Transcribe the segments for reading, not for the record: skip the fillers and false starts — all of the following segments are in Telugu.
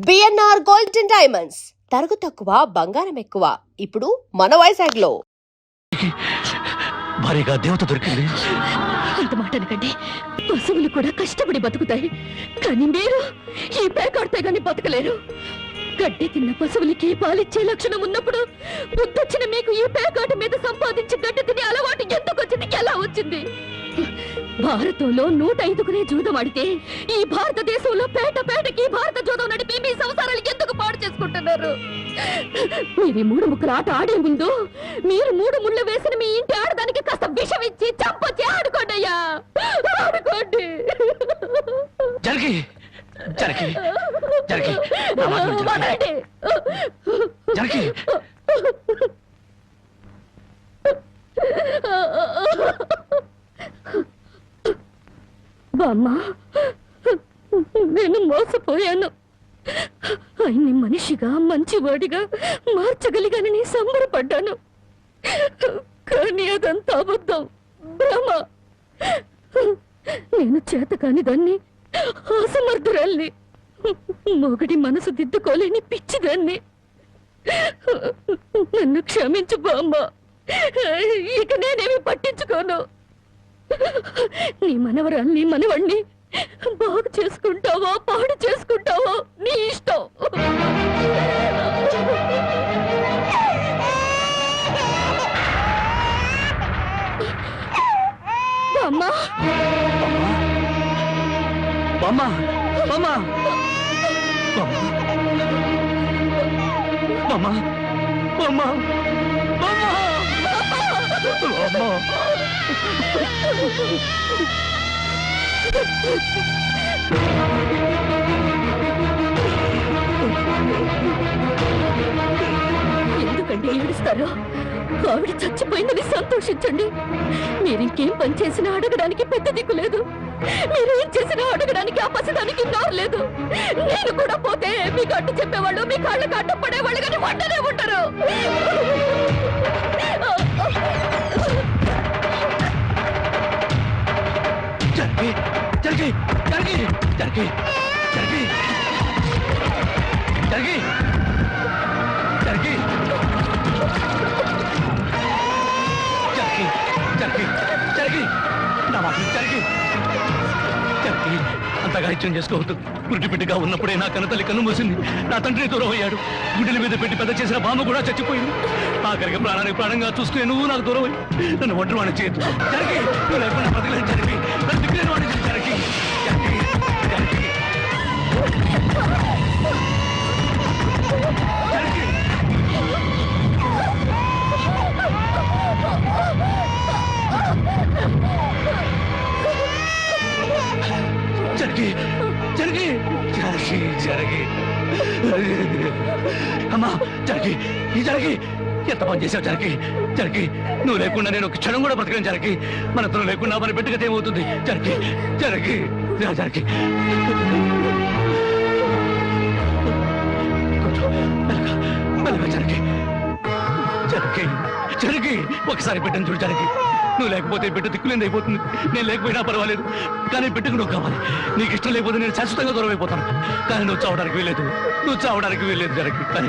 బిఎన్ఆర్ గోల్డ్ అండ్ డైమండ్స్ తరుగు తక్కువ బంగారం ఎక్కువ ఇప్పుడు మన వైజాగ్ లో భారీగా దేవత దొరికింది. అంత మాట అనకండి. పశువులు కూడా కష్టపడి బతుకుతాయి, కానీ మీరు ఈ పేకాడితే గాని బతకలేరు. గడ్డి తిన్న పశువులకి పాలిచ్చే లక్షణం ఉన్నప్పుడు బుద్ధొచ్చిన మీకు ఈ పేకాట మీద సంపాదించి గడ్డి తినే అలవాటు ఎందుకు వచ్చింది, ఎలా వచ్చింది? భారతంలో 105 జూదం ఆడితే ఈ భారతదేశంలో పేటకి భారత జూదం నడిపి మీ సంసారాలు ఎందుకు పాడు చేసుకుంటున్నారు? మీరు 3 ముక్కల ఆట ఆడే ముందు మీరు 3 ముళ్ళు వేసిన మీ ఇంటి ఆడదానికి కాస్త విషం ఇచ్చి చంపొచ్చి ఆడుకోండి అయ్యా, ఆడుకోండి. జరిగి జరిగి జరిగి జరిగి బామ్మా, నేను మోసపోయాను. ఆయన్ని మనిషిగా మంచివాడిగా మార్చగలిగానని సంబరపడ్డాను, కానీ అదంతా అబద్ధం, భ్రమ. నేను చేతకాని దాన్ని, అసమర్థురాల్ని, మొగడి మనసు దిద్దుకోలేని పిచ్చిదాన్ని. నన్ను క్షమించు బామ్మ, ఇక నేనేమి పట్టించుకోను. నీ మనవరాల్ని మనవాణ్ణి బాగు చేసుకుంటావో పాడు చేసుకుంటావో నీ ఇష్టం. బామ్మ, బామ్మ, బామ్మ, బామ్మ, బామ్మ, ఎందుకండి ఏడుస్తారో? ఆవిడ చచ్చిపోయిందని సంతోషించండి. మీరింకేం పని చేసినా అడగడానికి పెద్ద దిక్కు లేదు. మీరేం చేసినా అడగడానికి ఆ పసిదానికి నోరు లేదు. నేను కూడా పోతే మీకు అడ్డు చెప్పేవాళ్ళు, మీ కాళ్ళకి అడ్డం పడేవాళ్ళు, కానీ వంటనే ఉంటారు. జరిగి జరిగి జరిగి జరిగి జరిగి జరిగి జరిగి జరిగి జరిగి జరిగి నా మాట జరిగి జరిగి అంతగా ఇచ్చం చేసుకోవద్దు. గుడ్డి బిడ్డగా ఉన్నప్పుడే నా కన్నతల్లి కన్ను మూసింది, నా తండ్రి దూరం అయ్యాడు. గుడ్డల మీద పెట్టి పెద్ద చేసిన బామ్మ కూడా చచ్చిపోయింది. ఆఖరికి ప్రాణానికి ప్రాణంగా చూసుకునే నువ్వు నాకు దూరం అయ్యి నన్ను ఒంటరి వాడిని చేయొద్దు. జరిగి నువ్వు లేకుండా బతకలేదు. జరిగి నన్ను దిక్కులేని వాడిని జరిగి జరిగి జరిగి జరిగి జరిగి జరిగి జరిగి అమ్మా జరిగి ఈ జరిగి ఎంత పని చేసావు జరిగి జరిగి నువ్వు లేకుండా నేను ఒక క్షణం కూడా బ్రతకను. జరిగి మనతో లేకుండా మన బిడ్డగత ఏమవుతుంది? జరిగి జరిగి జరిగి జరిగి జరిగి జరిగి ఒకసారి బిడ్డను చూడు. జరిగి నువ్వు లేకపోతే బిడ్డ దిక్కులేని అయిపోతుంది. నేను లేకపోయినా పర్వాలేదు, కానీ బిడ్డకు నువ్వు కావాలి. నీకు ఇష్టం లేకపోతే నేను శాశ్వతంగా దూరం అయిపోతాను, కానీ నువ్వు చావడానికి వీల్లేదు. నువ్వు చావడానికి వీల్లేదు జరిగి. కానీ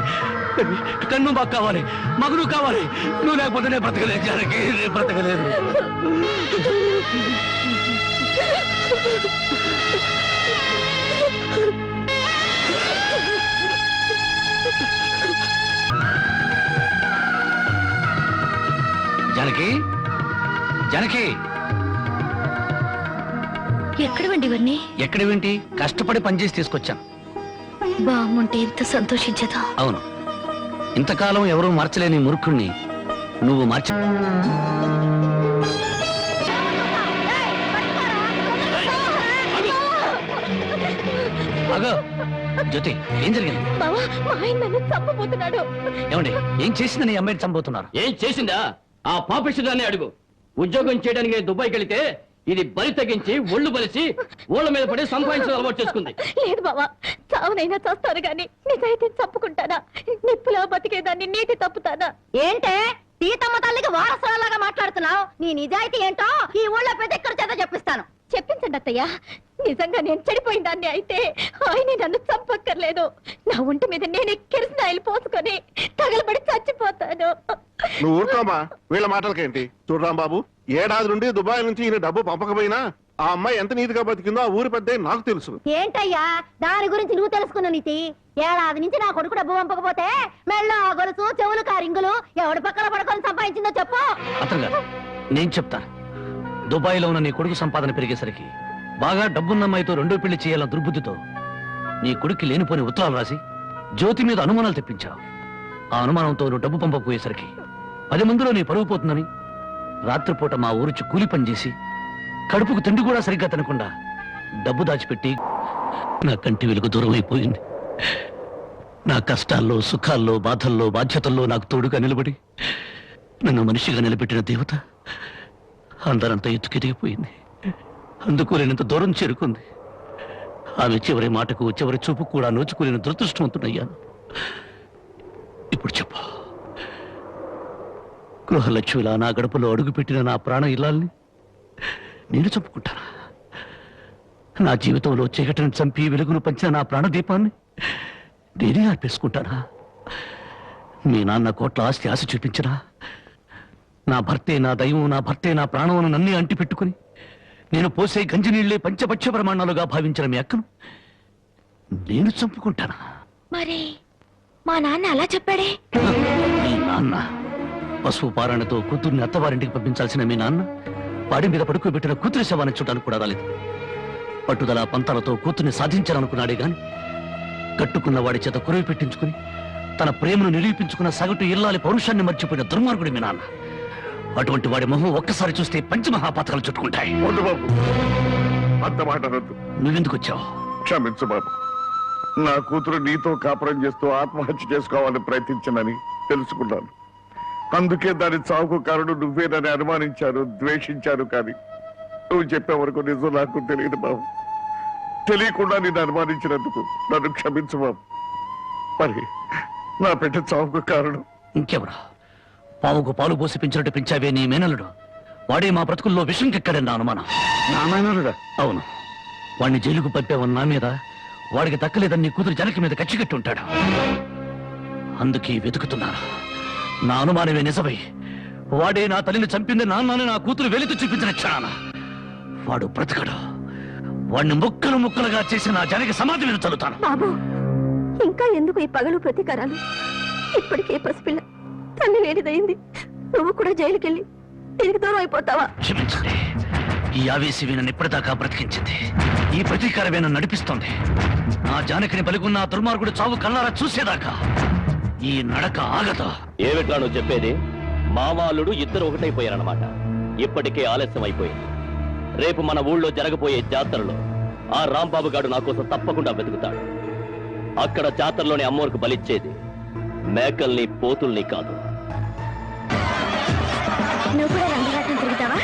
కన్ను మాకు కావాలి, మగ నువ్వు కావాలి. నువ్వు లేకపోతే నేను బ్రతకలేదు జరిగి, నేను బ్రతకలేదు. జానకి, జానకి, ఎక్కడవండి ఇవన్నీ? ఎక్కడేంటి? కష్టపడి పనిచేసి తీసుకొచ్చాను. బామ్ముంటే ఎంత సంతోషించదా? అవును, ఇంతకాలం ఎవరూ మార్చలేని మూర్ఖుణ్ణి నువ్వు మార్చ. జ్యోతి, ఏం జరిగింది? బావా, మా ఆయన నన్ను చంపబోతున్నాడు. ఏమండి, ఏం చేసిందని ఈ అమ్మాయిని చంపబోతున్నారు? ఏం చేసిందా? ఆ పాపిష్టిదాన్ని అడుగు. ఉద్యోగం చేయడానికి దుబాయ్కి వెళితే ఇది బలి తగ్గించి ఒళ్ళు బలిసి ఊళ్ళ మీద పడి సంపాదించడం అలవాటు చేసుకుంది. లేదు బావా, చావునైనా చస్తాను గాని నిజాయితీ తప్పుకుంటానా? నిప్పులా బతికేదాన్ని నీటి తప్పుతానా? ఏంటే సీతమ్మ తల్లికి వారసులాగా మాట్లాడుతున్నావు? నీ నిజాయితీ ఏంటో ఈ ఊళ్ళో ప్రతి ఒక్కరి చేత చెప్పిస్తాను. చెప్పించండి అత్తయ్య. నిజంగా నేను చెడిపోయిన దాన్ని అయితే ఆయన నన్ను చంపక్కర్లేదు. నా ఒంటి మీద నేనే కిరసనాయిలు పోసుకొని తగలబడి చచ్చిపోతాను. నువ్వు ఊరుకోమా, వీళ్ళ మాటలకేంటి? చూడరాంబాబు, ఏడాది నుండి దుబాయ్ నుంచి ఈయన డబ్బు పంపకపోయినా ఆ అమ్మాయి ఎంత నీతిగా బతికిందో ఆ ఊరి పెద్ద నాకు తెలుసు. ఏంటయ్యా దాని గురించి నువ్వు తెలుసుకున్న నీతి? ఏడాది నుంచి నా కొడుకు డబ్బు పంపకపోతే మెళ్ళ గొలుసు చెవులు కారింగులు ఎవడి పక్కన పడుకొని సంపాదించిందో చెప్పు. అతను నేను చెప్తా. దుబాయ్ లో ఉన్న నీ కొడుకు సంపాదన పెరిగేసరికి బాగా డబ్బున్న అమ్మాయితో రెండో పెళ్లి చేయాలన్న దుర్బుద్ధితో నీ కొడుక్కి లేనిపోని ఉత్తరాలు రాసి జ్యోతి మీద అనుమానాలు తెప్పించావు. ఆ అనుమానంతో నువ్వు డబ్బు పంపకపోయేసరికి 10 మందిలో నీ పరువు పోతుందని రాత్రిపూట మా ఊరిచి కూలి పని చేసి కడుపుకు తిండి కూడా సరిగ్గా తినకుండా డబ్బు దాచిపెట్టి నా కంటి వెలుగు దూరం అయిపోయింది. నా కష్టాల్లో సుఖాల్లో బాధల్లో బాధ్యతల్లో నాకు తోడుగా నిలబడి నన్ను మనిషిగా నిలబెట్టిన దేవత అందరంతా ఎత్తుకెదిగిపోయింది. అందుకోలేనంత దూరం చేరుకుంది. ఆమె చివరి మాటకు చివరి చూపు కూడా నోచుకోలేని దురదృష్టవంతుడయ్యాను. ఇప్పుడు చెప్పు, గృహలక్ష్మిలా నా గడపలో అడుగుపెట్టిన నా ప్రాణ ఇల్లాల్ని నేను చంపుకుంటానా? నా జీవితంలో చీకటిని చంపి వెలుగును పంచిన నా ప్రాణదీపాన్ని నేనే అర్పేసుకుంటానా? మీ నాన్న కోట్ల ఆస్తి ఆశ చూపించినా నా భర్తే నా దైవం, నా భర్తే నా ప్రాణమును నన్నే అంటి పెట్టుకుని నేను పోసే గంజి నీళ్లే పంచపక్ష ప్రమాణాలుగా భావించిన మీ అక్కను నేను చంపుకుంటానా? మరి మా నాన్న అలా చెప్పాడే. మీ నాన్న పశువు పారాయణతో కూతుర్ని అత్తవారింటికి పంపించాల్సిన మీ నాన్న వాడి మీద పడుకోబెట్టిన కూతురి శవాన్ని చూడడానికి కూడా రాలేదు. పట్టుదల పంతాలతో కూతుర్ని సాధించాలనుకున్నాడే గాని కట్టుకున్న వాడి చేత కురవి పెట్టించుకుని తన ప్రేమను నిరూపించుకున్న సగటు ఇల్లాలి పౌరుషాన్ని మర్చిపోయిన దుర్మార్గుడి మీ నాన్న. అటువంటి వాడి మొహం ఒక్కసారి చూస్తే పంచమహాపాతకాలు చుట్టుకుంటాయి. వద్దు బాబు, అంత మాట అనొద్దు. నువ్వెందుకు వచ్చావు? క్షమించు బాబు, నా కూతురు నీతో కాపురం చేస్తూ ఆత్మహత్య చేసుకోవాలని ప్రయత్నించనని తెలుసుకున్నాను. అందుకే దాని చావుకు కారణం నువ్వేనని అనుమానించాను, ద్వేషించాను. కానీ నువ్వు చెప్పే వరకు నిజం నాకు తెలియదు బాబు. తెలియకుండా నిన్ను అనుమానించినందుకు నన్ను క్షమించు బాబు. మరి నా బిడ్డ చావుకు కారణం ఇంకెవరా? పావుకు పాలు పోసి పెంచినట్టు పెంచావే నీ మేనల్లుడు. వాడే మా బ్రతుకుల్లో విషం కెక్కడని నా అనుమానం. నా నాయనలుడా? అవును, వాడిని జైలుకు పంపేవన్న నా మీద, వాడికి దక్కలేదని నీ కూతురు జనకి మీద కచ్చికట్టి ఉంటాడు. అందుకే వెతుకుతున్నాను. నా అనుమానమే నిజమై వాడే నా తల్లిని చంపింది నాన్నని నా కూతురు వెలితో చూపించిన క్షణాన వాడు బ్రతకడు. వాడిని ముక్కలు ముక్కలుగా చేసి నా జనకి సమాధి మీద చల్లుతాను. బాబు, ఇంకా ఎందుకు ఈ పగలు ప్రతీకారాలు? ఇప్పటికే పసిపిల్ల తల్లి వేడిదయింది. నువ్వు కూడా జైలుకెళ్ళి దీనికి దూరం అయిపోతావా? క్షమించండి, ఈ ఆవేశమే నన్ను ఇప్పటిదాకా బ్రతికించింది. ఈ ప్రతీకారమే నన్ను నడిపిస్తోంది. నా జానకిని పలుకున్న ఆ దుర్మార్గుడు చావు కళ్ళారా చూసేదాకా ఈ నడక ఆగదు. ఏమిట్లా నువ్వు చెప్పేది? మామాలుడు ఇద్దరు ఒకటైపోయారన్నమాట. ఇప్పటికే ఆలస్యం అయిపోయింది. రేపు మన ఊళ్ళో జరగబోయే జాతరలో ఆ రాంబాబు గారు నా కోసం తప్పకుండా వెతుకుతాడు. అక్కడ జాతరలోని అమ్మోరికి బలిచ్చేది మేకల్ని పోతుల్ని కాదు. నువ్వు కూడా రంగరాటం తిరుగుతావా?